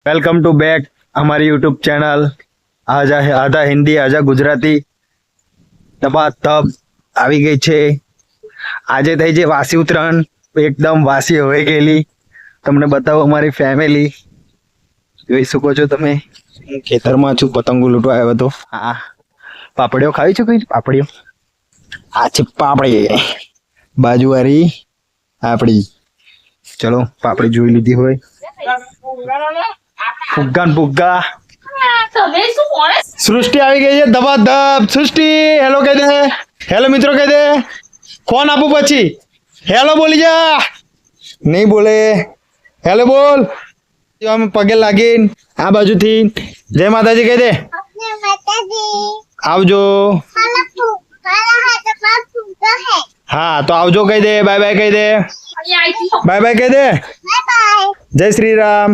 Welcome to back हमारी YouTube channel आधा हिंदी आधा गुजराती तबा तब આવી ગઈ છે। આજે થઈ છે વાસી ઉત્તરાયણ, એકદમ વાસી હોઈ ગયેલી। તમને બતાવો અમારી ફેમિલી, જોઈ શકો છો તમે। હું ખેતરમાં છું, પતંગો લૂંટવા આવ્યો હતો। હા, પાપડીઓ ખાવી છે કોઈ? પાપડીઓ આ છે પાપડી, બાજુવાળી આપણી। ચલો પાપડી જોઈ લીધી હોય, ફુગ્ગા ને ફુગ્ગા। सृष्टि આવી ગઈ છે ધબાધબ। સૃષ્ટિ હેલો કહી દે, હેલો મિત્રો કહી દે। ફોન આપું પછી હેલો બોલી જા, નહીં બોલે હેલો બોલ। જો આમ પગે લાગીને આ બાજુથી જય માતાજી કહી દે। આવજો। હા તો આવજો કહી દે, બાય બાય કહી દે, બાય બાય કહી દે, જય શ્રી રામ।